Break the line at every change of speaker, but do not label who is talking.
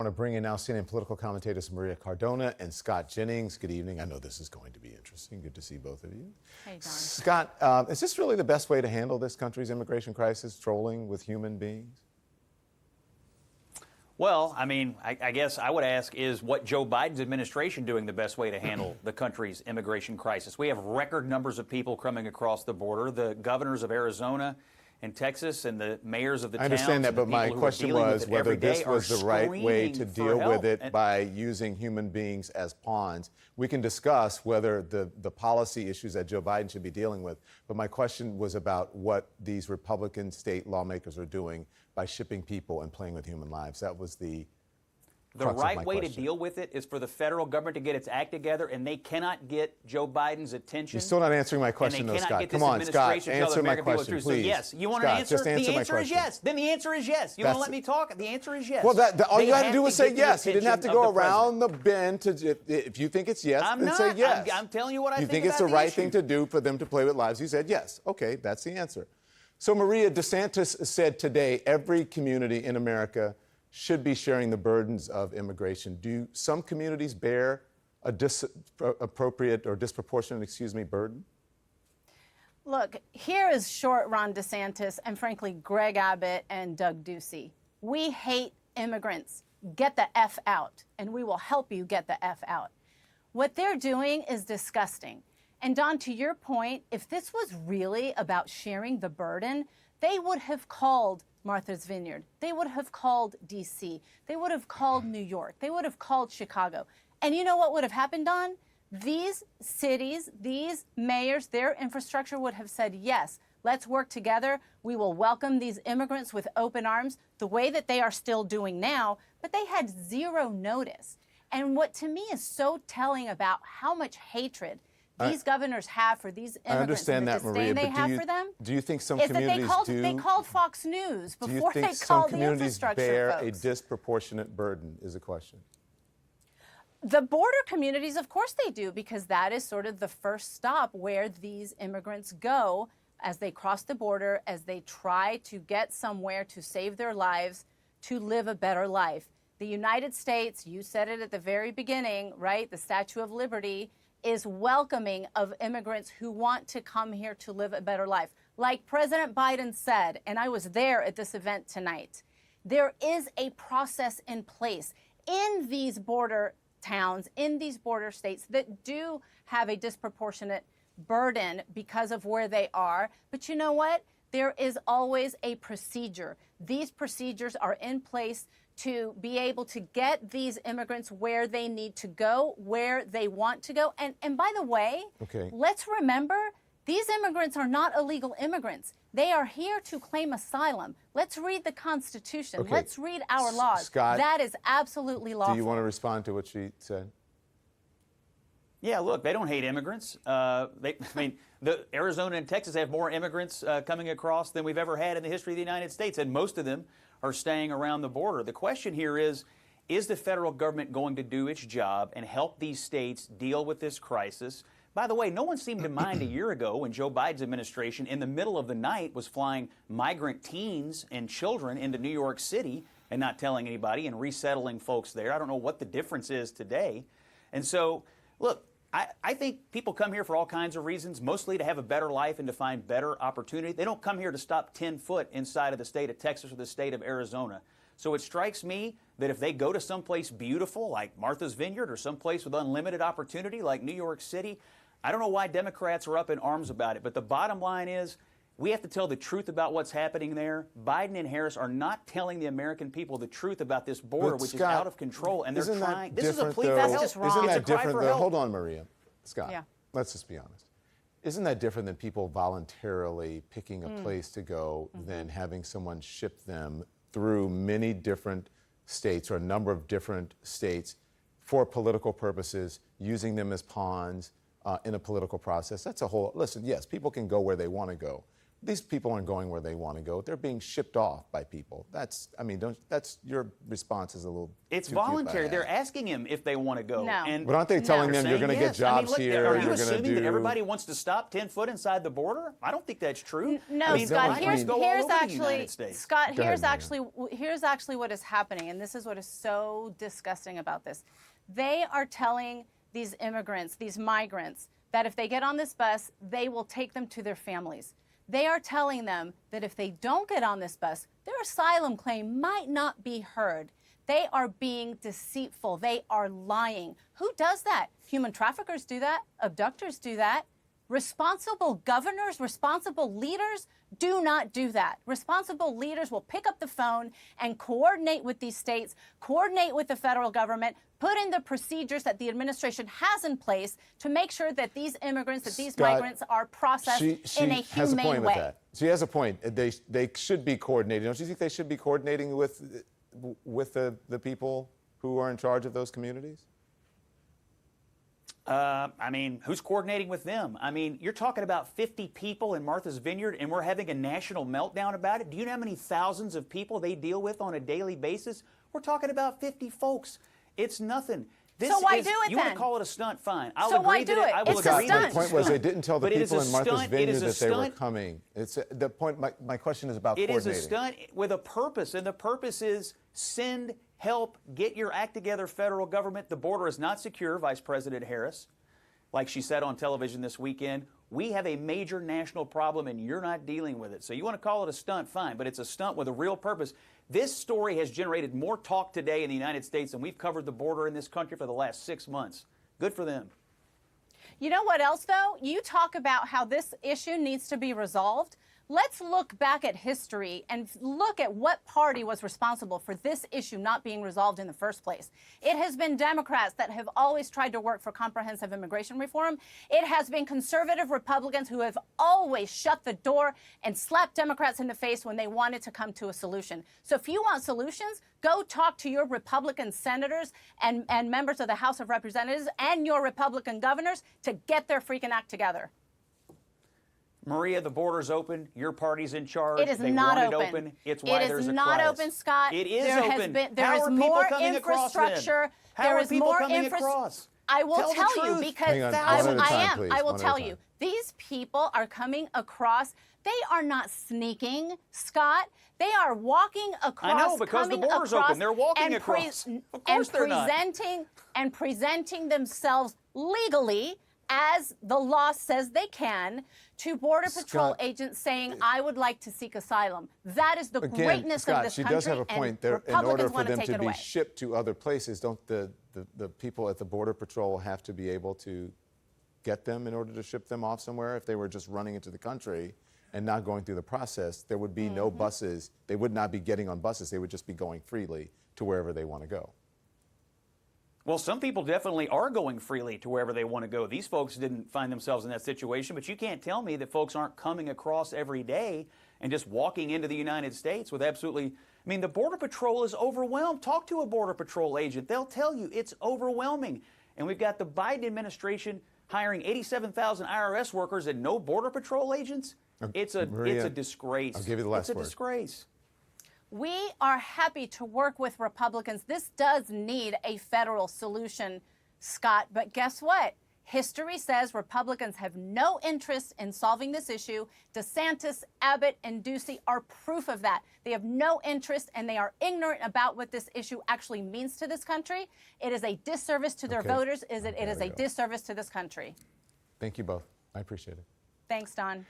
I want to bring in now CNN political commentators Maria Cardona and Scott Jennings. Good evening. I know this is going to be interesting. Good to see both of you.
Hey, Don.
Scott, is this really the best way to handle this country's immigration crisis, trolling with human beings?
Well, I mean, I guess I would ask, is what Joe Biden's administration doing the best way to handle the country's immigration crisis? We have record numbers of people coming across the border. The governors of Arizona and Texas and the mayors of the towns.
I understand that, but my question was whether this was the right way to deal with it by using human beings as pawns. We can discuss whether the policy issues that Joe Biden should be dealing with, but my question was about what these Republican state lawmakers are doing by shipping people and playing with human lives. That was the
right way to deal with it is for the federal government to get its act together, and they cannot get Joe Biden's attention.
You're still not answering my question, though, Scott. Come on, Scott, answer my question, please.
So yes, you want
Scott,
an answer?
just answer
the answer is yes. Then the answer is yes. You want to let me talk? The answer is yes.
Well, all you had to do was say yes. You didn't have to go around the bend to. If you think it's yes, then say yes.
I'm telling you what I think.
You think it's the right thing to do for them to play with lives? You said yes. Okay, that's the answer. So Maria, DeSantis said today every community in America should be sharing the burdens of immigration. Do some communities bear a disappropriate or disproportionate, burden?
Look, here is short Ron DeSantis and, frankly, Greg Abbott and Doug Ducey. We hate immigrants. Get the F out, and we will help you get the F out. What they're doing is disgusting. And Don, to your point, if this was really about sharing the burden, they would have called Martha's Vineyard. They would have called D.C. They would have called New York. They would have called Chicago. And you know what would have happened, Don? These cities, these mayors, their infrastructure would have said, yes, let's work together. We will welcome these immigrants with open arms, the way that they are still doing now. But they had zero notice. And what to me is so telling about how much hatred these governors have for these immigrants and the disdain they have for them.
Do you think some communities
they called Fox News before they called the infrastructure folks?
Do you think some communities bear a disproportionate burden is a question?
The border communities, of course they do, because that is sort of the first stop where these immigrants go as they cross the border, as they try to get somewhere to save their lives, to live a better life. The United States, you said it at the very beginning, right? The Statue of Liberty is welcoming of immigrants who want to come here to live a better life. Like President Biden said, and I was there at this event tonight, there is a process in place in these border towns, in these border states that do have a disproportionate burden because of where they are. But you know what? There is always a procedure. These procedures are in place to be able to get these immigrants where they need to go, where they want to go. And by the way, let's remember, these immigrants are not illegal immigrants. They are here to claim asylum. Let's read the Constitution. Let's read our laws.
Scott,
that is absolutely lawful.
Do you want to respond to what she said?
Yeah, look, they don't hate immigrants. The Arizona and Texas have more immigrants coming across than we've ever had in the history of the United States, and most of them are staying around the border. The question here is the federal government going to do its job and help these states deal with this crisis? By the way, no one seemed to mind a year ago when Joe Biden's administration, in the middle of the night, was flying migrant teens and children into New York City and not telling anybody and resettling folks there. I don't know what the difference is today. And so, look, I think people come here for all kinds of reasons, mostly to have a better life and to find better opportunity. They don't come here to stop 10 foot inside of the state of Texas or the state of Arizona. So it strikes me that if they go to someplace beautiful like Martha's Vineyard or someplace with unlimited opportunity like New York City, I don't know why Democrats are up in arms about it. But the bottom line is we have to tell the truth about what's happening there. Biden and Harris are not telling the American people the truth about this border, which is out of control. And they're trying. This is a plea for help.
That's just wrong.
Isn't that
it's a cry
different,
for
though?
help.
Hold on, Maria. Scott, let's just be honest. Isn't that different than people voluntarily picking a place to go than having someone ship them through many different states or a number of different states for political purposes, using them as pawns in a political process? That's a whole, listen, yes, people can go where they want to go. these people aren't going where they want to go. They're being shipped off by people. That's your response is a little.
It's
too cute by
voluntary.
half.
They're asking him if they want to go.
No.
And
But aren't they telling them
they're
you're going to
saying
get
yes. I mean,
jobs
look,
here?
Are
you're
you
gonna
assuming that
do-
everybody wants to stop 10 foot inside the border? I don't think that's true.
No,
I mean,
Scott.
migrants go all over the United States.
Scott.
Go ahead,
Here's actually what is happening, and this is what is so disgusting about this. They are telling these immigrants, these migrants, that if they get on this bus, they will take them to their families. They are telling them that if they don't get on this bus, their asylum claim might not be heard. They are being deceitful. They are lying. Who does that? Human traffickers do that. Abductors do that. Responsible governors, responsible leaders do not do that. Responsible leaders will pick up the phone and coordinate with these states, coordinate with the federal government, put in the procedures that the administration has in place to make sure that these immigrants, that these migrants are processed in a
has a point
humane
with
way.
that. She has a point. They should be coordinating. Don't you think they should be coordinating with the people who are in charge of those communities?
I mean, who's coordinating with them? I mean, you're talking about 50 people in Martha's Vineyard, and we're having a national meltdown about it. Do you know how many thousands of people they deal with on a daily basis? We're talking about 50 folks. It's nothing. This
So why
is,
do it
you want
then?
to call it a stunt? Fine. I'll
So
agree
why
that
do it?
I will
It's a
agree that
stunt.
it's
The point was they didn't tell the
But it is
people
a
in Martha's
stunt. It
Vineyard
is a
that they were
stunt.
coming. It's the point. My question is about
It is
coordinating.
a stunt with a purpose, and the purpose is send help, get your act together, federal government. The border is not secure, Vice President Harris. Like she said on television this weekend, we have a major national problem and you're not dealing with it. So you want to call it a stunt, fine, but it's a stunt with a real purpose. This story has generated more talk today in the United States than we've covered the border in this country for the last 6 months. Good for them.
You know what else, though? You talk about how this issue needs to be resolved. Let's look back at history and look at what party was responsible for this issue not being resolved in the first place. It has been Democrats that have always tried to work for comprehensive immigration reform. It has been conservative Republicans who have always shut the door and slapped Democrats in the face when they wanted to come to a solution. So if you want solutions, go talk to your Republican senators and members of the House of Representatives and your Republican governors to get their freaking act together.
Maria, the border's open. Your party's in charge.
It is
they
not
want
open.
It open. It's why there's a
It is not
crisis.
open, Scott.
It is
there
open.
There is more infrastructure.
How are people coming across?
I will tell you because
Hang on, one at a time, please.
I will
One at a
tell
time.
you. These people are coming across. They are not sneaking, Scott. They are walking across.
I know, because the
coming
border's
across
open. They're walking
and
across. Of course they're not.
presenting themselves legally, as the law says they can, to Border Patrol agents saying, I would like to seek asylum. That is the greatness
Scott,
of this
she
country.
does have a point.
And
In order
Republicans
for
want to
them
take
to
it
be
away.
shipped to other places, don't the people at the Border Patrol have to be able to get them in order to ship them off somewhere? If they were just running into the country and not going through the process, there would be no buses. They would not be getting on buses. They would just be going freely to wherever they want to go.
Well, some people definitely are going freely to wherever they want to go. These folks didn't find themselves in that situation, but you can't tell me that folks aren't coming across every day and just walking into the United States with absolutely, I mean, the Border Patrol is overwhelmed. Talk to a Border Patrol agent. They'll tell you it's overwhelming. And we've got the Biden administration hiring 87,000 IRS workers and no Border Patrol agents. It's a disgrace.
I'll give you the last
word.
word.
It's a disgrace.
We are happy to work with Republicans. This does need a federal solution, Scott. But guess what? History says Republicans have no interest in solving this issue. DeSantis, Abbott, and Ducey are proof of that. They have no interest and they are ignorant about what this issue actually means to this country. It is a disservice to their voters. It is a disservice to this country.
Thank you both. I appreciate it.
Thanks, Don.